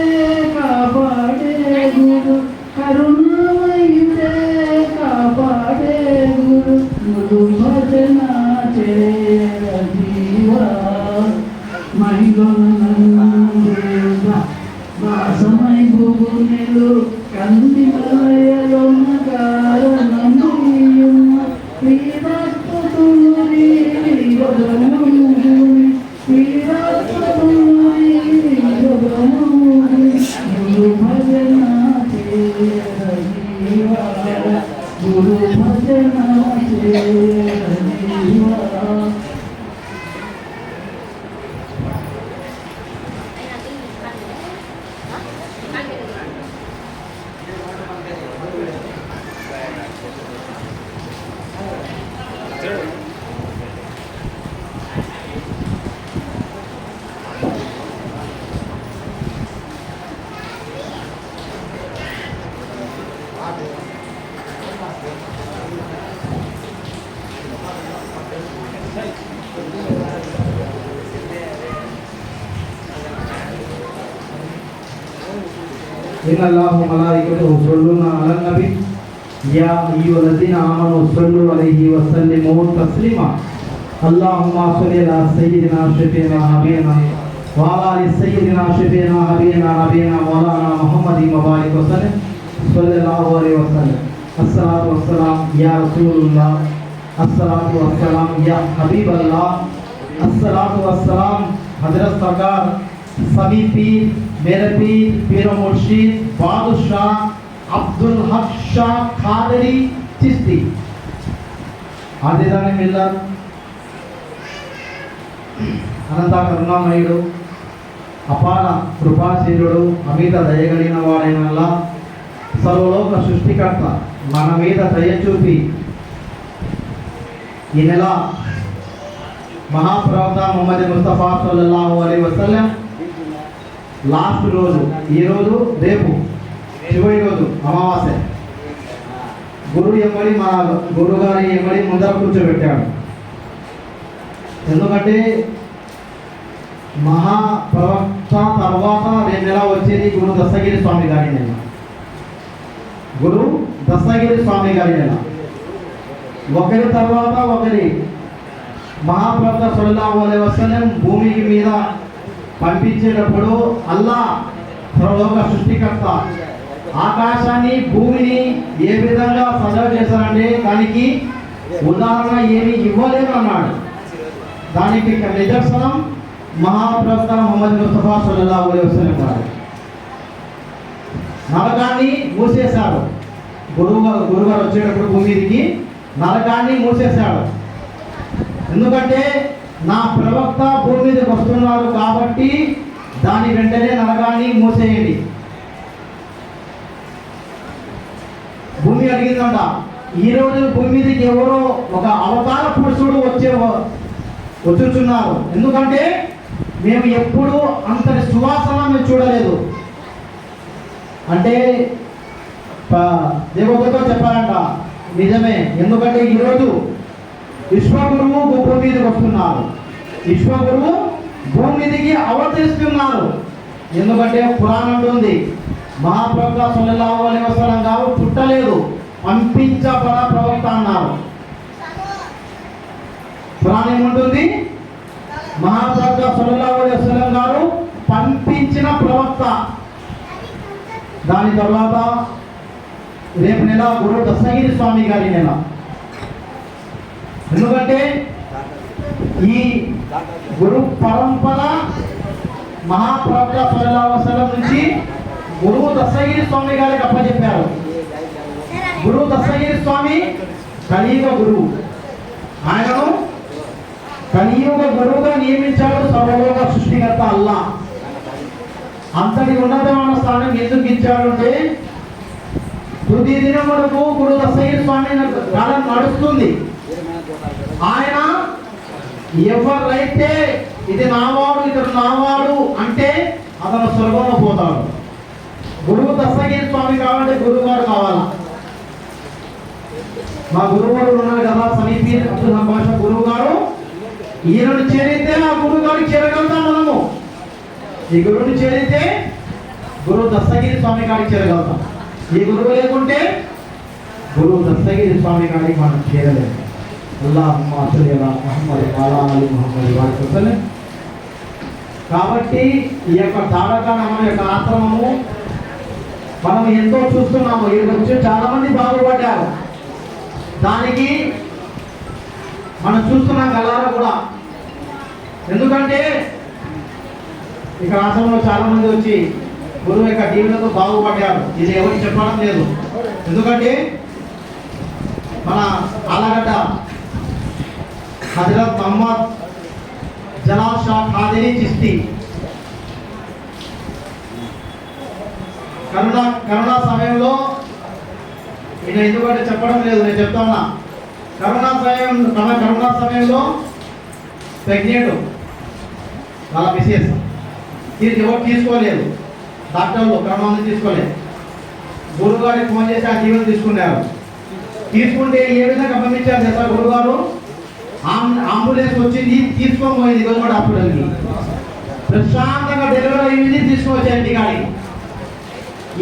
కాపాడే గురు కరుణామయుడే కాపాడే గురు గురు భజన చేయ జీవా వాసమై భూమిలో కందిమలయలో కారణమయ్యున్న శ్రీరాత్మతుని గురు భజన గురు భజన إن الله وملائكته يصلون على النبي يا أيها الذين آمنوا صلوا عليه وسلموا تسليما اللهم صل على سيدنا شفيعنا حبيبنا وعلى آل سيدنا شفيعنا حبيبنا نبينا مولانا محمد وبارك وسلم صلى الله عليه وسلم الصلاة والسلام يا رسول الله الصلاة والسلام يا حبيب الله الصلاة والسلام حضرت सरकार सभी पीर मेरे पीर पीर मुर्शिद बादशाह अब्दुल हक शाह खादरी चिश्ती आदिदाने मिल्लत అనంత కరుణామయుడు అపార కృపాశీలుడు అమిత దయగలిగిన వాడైన అల్లాహ్ సర్వలోక సృష్టికర్త మన మీద దయ చూపి ఈ నెల మహాప్రవక్త ముహమ్మద్ ముస్తఫా సల్లల్లాహు అలైహి వసల్లం లాస్ట్ రోజు ఈరోజు రేపు చివరి రోజు అమావాస్య గురువు ఎమ్మడి మా గురుగారి ఎమ్మడి ముందర కూర్చోబెట్టాడు. ఎందుకంటే మహాప్రవక్త తర్వాత రేపు నెల వచ్చేది గురు దస్తగిరి స్వామి గారి నెల. గురు దస్తగిరి స్వామి గారి నెల ఒకరి తర్వాత ఒకరి మహాప్రవక్త సల్లల్లాహు అలైహి వసల్లం భూమికి మీద పంపించేటప్పుడు అల్లాహ్ సర్వలోక సృష్టికర్త ఆకాశాన్ని భూమిని ఏ విధంగా సజావ చేశారంటే దానికి ఉదాహరణ ఏమి ఇవ్వలేదు అన్నాడు. దానికి నిదర్శనం మహాప్రవక్త ముహమ్మద్ ముస్తఫా సల్లల్లాహు అలైహి వసల్లం గారు. నరకాన్ని మూసేశాడు. గురుగారు వచ్చేటప్పుడు భూమికి నరకాన్ని మూసేశాడు. ఎందుకంటే నా ప్రవక్త భూమి మీదకి వస్తున్నారు కాబట్టి దాని వెంటనే నరకాన్ని మూసేయండి. భూమి అడిగిందంట, ఈ రోజు భూమి మీదకి ఎవరో ఒక అవతార పురుషుడు వచ్చుచున్నారు. ఎందుకంటే మేము ఎప్పుడు అంతటి సువాసన మేము చూడలేదు అంటే దేవతతో చెప్పారంట. నిజమే, ఎందుకంటే ఈరోజు విశ్వగురువు భూమి మీదకి వస్తున్నారు. విశ్వగురువు భూమి మీదకి అవతరిస్తున్నారు. ఎందుకంటే పురాణంలో ఉంది మహాప్రవక్త సల్లల్లాహు అలైహి వసల్లం గారు పుట్టలేదు, పంపించబడ ప్రవక్త అన్నారు. పురాణం ఏముంటుంది? మహాప్రవక్త సల్లల్లాహు అలైహి వసల్లం గారు పంపించిన ప్రవక్త. దాని తర్వాత రేపు నెల గురు దస్తగిరి స్వామి గారి నెల. ఎందుకంటే ఈ గురు పరంపర మహాప్రవక్త సల్లల్లాహు అలైహి వసల్లం నుంచి గురువు దస్తగిరి స్వామి గారికి అప్పచెప్పారు. గురువు దస్తగిరి స్వామి కలియుగ గురువు. ఆయనను కలియుగ గురువుగా నియమించాడు సర్వలోక సృష్టికర్త అల్లాహ్. అంతటి ఉన్నతమైన స్థానం ఎందుకు ఇచ్చాడు అంటే తుది దినం వరకు గురు దస్తగిరి స్వామి కాలం నడుస్తుంది. ఆయన ఎవరైతే ఇది నావాడు ఇతడు నావాడు అంటే అతను స్వర్గంలో పోతాడు. గురువు దస్తగిరి స్వామి కావాలంటే గురువు గారు కావాలా? మా గురువు గారు ఉన్నారు కదా సమీపి అబ్దుల్ హబాషా గురువు గారు, ఈయనను చేరితే ఆ గురువు గారికి చేరగలుగుతాం మనము. ఈ గురువుని చేరితే గురువు దస్తగిరి స్వామి గారికి చేరగలుగుతాం. ఈ గురువు లేకుంటే గురువు దస్తగిరి స్వామి గారికి మనం చేరలేము. అల్లాహుమ్మా సల్లి అలా ముహమ్మద్ వఅలా ఆలి ముహమ్మద్ వసల్లం. కాబట్టి ఈ యొక్క తారక నామం యొక్క ఆశ్రమము మనం ఎంతో చూస్తున్నాము. ఈ వచ్చి చాలా మంది బాగుపడ్డారు. దానికి మనం చూస్తున్నాం కల్లారా కూడా. ఎందుకంటే ఇక్కడ ఆశ్రమంలో చాలా మంది వచ్చి గురువు యొక్క దీవులతో బాగుపడ్డారు. ఇది ఎవరికి చెప్పడం లేదు. ఎందుకంటే మన ఆలగడ్డ హజరత్ మహమ్మద్ జలాల్ షా ఖాదిరి చిస్తి కరోనా సమయంలో ఈయన ఎందుకంటే చెప్పడం లేదు, నేను చెప్తా ఉన్నా. కరోనా సమయంలో ప్రెగ్నెంట్ వాళ్ళ మిసెస్ ఎవరు తీసుకోలేదు, డాక్టర్లు కరోనా తీసుకోలేదు. గురువు గారికి ఫోన్ చేసి ఆ జీవనం తీసుకున్నారు. తీసుకుంటే ఏ విధంగా పంపించారు తెలుసా? గురువు గారు అంబులెన్స్ వచ్చింది, తీసుకొని పోయింది గవర్నమెంట్ హాస్పిటల్కి. ప్రశాంతంగా డెలివరీ అయింది, తీసుకువచ్చారు ఇంటికాడికి.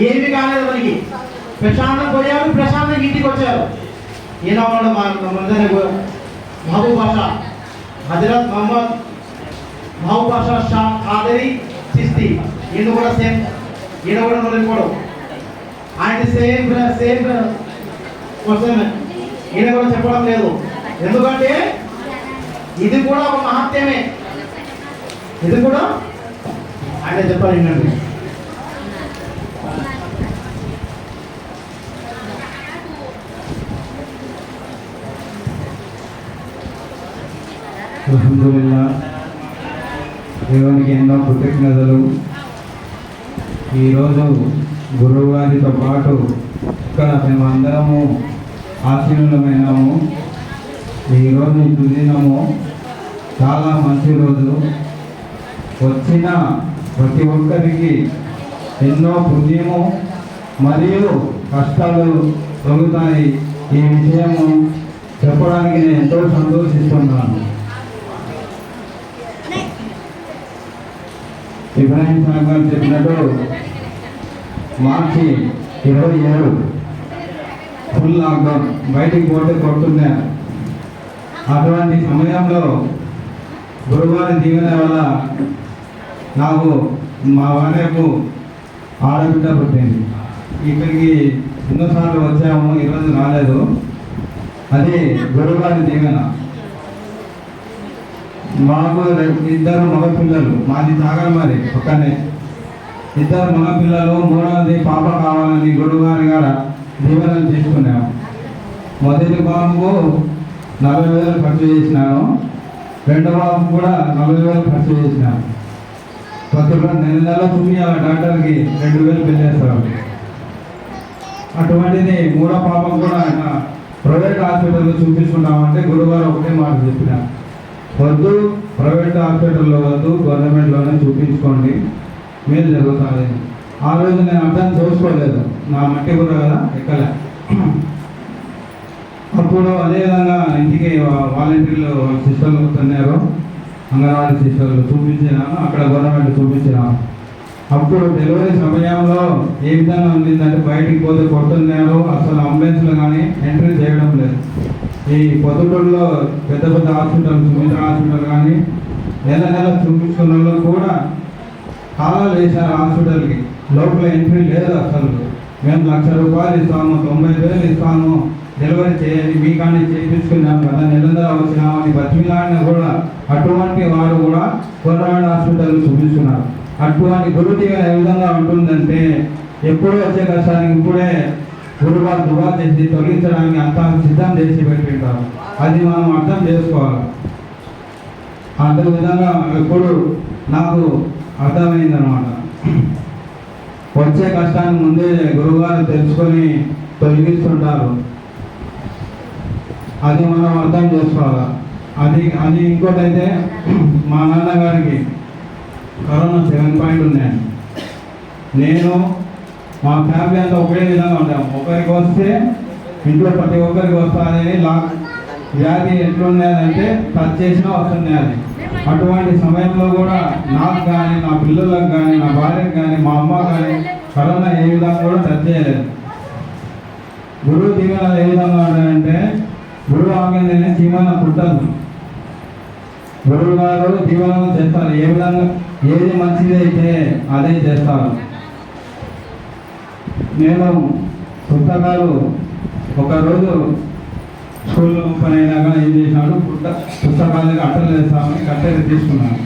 ఏమి కాలేదు మనకి. ప్రశాంతంగా పోయారు, ప్రశాంతంగా ఇంటికి వచ్చారు. ఈయన ఉన్నాడు మహబూబ్ బాషా, హజరత్ మహమ్మద్ మహబూబ్ బాషా షా ఖాదిరి చిస్తి. ఈయన కూడా సేమ్, ఈయన కూడా నొలిపోవడం ఆయన సేమ్ క్వశ్చన్. ఈయన కూడా చెప్పడం లేదు. ఎందుకంటే ఇది కూడా ఒక మహత్యమే. ఇది కూడా ఆయన చెప్పాలి. ఏంటంటే అల్హమ్దులిల్లాహ్, దేవునికి ఎన్నో కృతజ్ఞతలు. ఈరోజు గురువు గారితో పాటు ఇక్కడ మేమందరము ఆశీనులమైనాము. ఈరోజు దినము చాలా మంచి రోజు. వచ్చిన ప్రతి ఒక్కరికి ఎన్నో పుణ్యము మరియు కష్టాలు కలుగుతాయి. ఈ విషయము చెప్పడానికి నేను ఎంతో సంతోషిస్తున్నాను. ఇబ్రాహిం సాహెబ్ గారు చెప్పినట్టు మార్చి 27 ఫుల్ లాక్డౌన్, బయటికి పోతే కొడుతున్నారు. అటువంటి సమయంలో గురువారి దీవెన వల్ల నాకు మా భార్యకు ఆడబిడ్డ పుట్టింది. ఇక్కడికి ఎన్నోసార్లు వచ్చాము, ఈరోజు రాలేదు. అది గురువారి దీవెన. మాకు 2 మగపిల్లలు, మాది తాగలమారి పక్కనే. 2 మగపిల్లలు, 3వది పాప కావాలని గురువారి గారు దీవెనలు తీసుకున్నాము. మొదటి బాబుకు 40,000 ఖర్చు చేసినాను, 2వ బాబు కూడా 40,000 ఖర్చు చేసినాను. ప్రతి నెల చూపించాలి డాక్టర్కి, 2,000 పెళ్ళేస్తారు. అటువంటిది 3వ పాపం కూడా ప్రైవేట్ హాస్పిటల్లో చూపించుకుంటామంటే గురువారు ఒకటే మాట చెప్పిన, వద్దు ప్రైవేట్ హాస్పిటల్లో వద్దు, గవర్నమెంట్లోనే చూపించుకోండి, మేలు జరుగుతుంది. ఆ రోజు నేను అర్థం చేసుకోలేదు, నా మట్టి కూడా కదా ఎక్కలే. అప్పుడు అదేవిధంగా ఇంటికి వాలంటీర్లు సిస్టర్లు వస్తున్నారు, అంగన్వాడీ సిస్టర్లు చూపించినాను, అక్కడ గవర్నమెంట్ చూపించినాను. అప్పుడు డెలివరీ సమయంలో ఏ విధంగా ఉండిందంటే బయటికి పోతే కొడుతున్నారు, అసలు అంబులెన్స్లు కానీ ఎంట్రీ చేయడం లేదు. ఈ పొద్దుటూరులో పెద్ద పెద్ద హాస్పిటల్, సుమిత్ర హాస్పిటల్ కానీ నెల చూపించుకున్న వాళ్ళు కూడా కాలాలు వేశారు హాస్పిటల్కి, లోపల ఎంట్రీ లేదు అసలు. మేము ₹1,00,000 ఇస్తాము, 90,000 ఇస్తాము, డెలివరీ చేయండి, మీ కానీ చేయించుకున్నాం కదా, నెలందరూ వచ్చినామని బతిమిలాడిన కూడా అటువంటి వారు కూడా గవర్నమెంట్ హాస్పిటల్ చూపించుకున్నారు. అటువంటి గురుదీవెన ఏ విధంగా ఉంటుందంటే, ఎప్పుడూ వచ్చే కష్టానికి ఇప్పుడే గురువారు దువా చేసి తొలగించడానికి అంతా సిద్ధం చేసి పెట్టింటారు. అది మనం అర్థం చేసుకోవాలి. అదే విధంగా ఎప్పుడు నాకు అర్థమైందనమాట. వచ్చే కష్టాన్ని ముందే గురువుగారు తెలుసుకొని తొలగిస్తుంటారు. అది మనం అర్థం చేసుకోవాలి. అది ఇంకోటైతే మా నాన్నగారికి కరోనా 7 ఉన్నాయండి. నేను మా ఫ్యామిలీ అంతా ఒకే విధంగా ఉంటాము. ఒకరికి వస్తే ఇంట్లో ప్రతి ఒక్కరికి వస్తుందని వ్యాధి ఎట్లున్నదంటే టచ్ చేసినా వస్తుంది అది. అటువంటి సమయంలో కూడా నాకు కానీ, నా పిల్లలకు కానీ, నా భార్యకు కానీ, మా అమ్మ కానీ కరోనా ఏ విధంగా కూడా టచ్ చేయలేదు. గురువు దీవెనలు ఏ విధంగా ఉన్నాయంటే, గురువు ఆజ్ఞనే జీవన పుట్టదు. గురువు గారు దీవెనలు చేస్తారు. ఏ విధంగా ఏది మంచిదైతే అదే చేస్తారు. నేను పుస్తకాలు ఒకరోజు స్కూల్లో పని అయినాక ఏం చేసినాడు, పుస్తకాలకి అట్టలు వేస్తామని కత్తెర తీసుకున్నాను.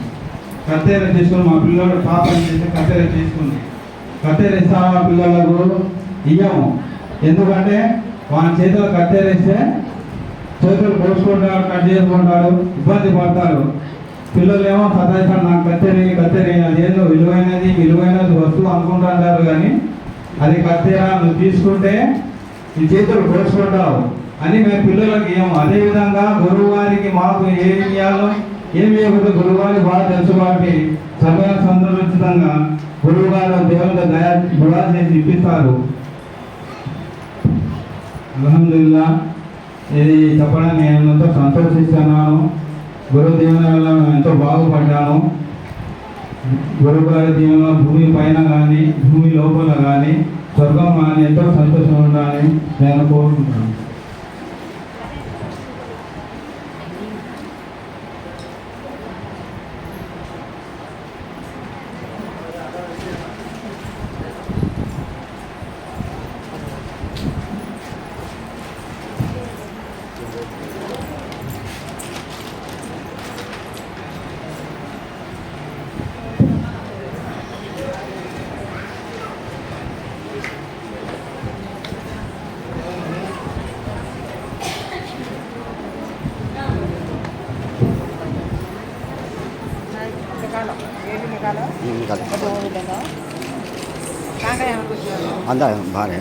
కత్తెర తీసుకుని మా పిల్లలు పాపం చేసి కత్తెర తీసుకుంది. కత్తెర ఇస్తాము ఆ పిల్లలకు ఇయ్యము. ఎందుకంటే వాని చేతులు కత్తెర ఇస్తే చేతులు కోసుకుంటాడు, కట్ చేసుకుంటాడు, ఇబ్బంది పడతారు. పిల్లలు ఏమో సతాయిస్తాడు, నాకు కత్తెర అదేందో విలువైనది వస్తువు అనుకుంటుంటారు. కానీ అది కత్తెర నువ్వు తీసుకుంటే ఈ చేతులు కోసుకుంటావు అని మేము పిల్లలకి ఏమో. అదేవిధంగా గురువు గారికి మాకు ఏమి ఇవ్వాలో ఏమి ఇవ్వకూడదు గురువు గారికి బాగా తెలుసు. కాబట్టి సమయం సందర్శితంగా గురువు గారు దేవుని దయా గుణా చేసి ఇప్పిస్తారు. అల్హమ్దులిల్లా ఇది చెప్పడానికి నేను ఎంతో సంతోషిస్తున్నాను. గురువు దీవెన వల్ల ఎంతో బాగుపడ్డాను. గురువు గారి దీవెన భూమి పైన కానీ, భూమి లోపల కానీ, స్వర్గం కానీ ఎంతో సంతోషం ఉండాలని నేను కోరుకుంటున్నాను. अंदर बाहर है।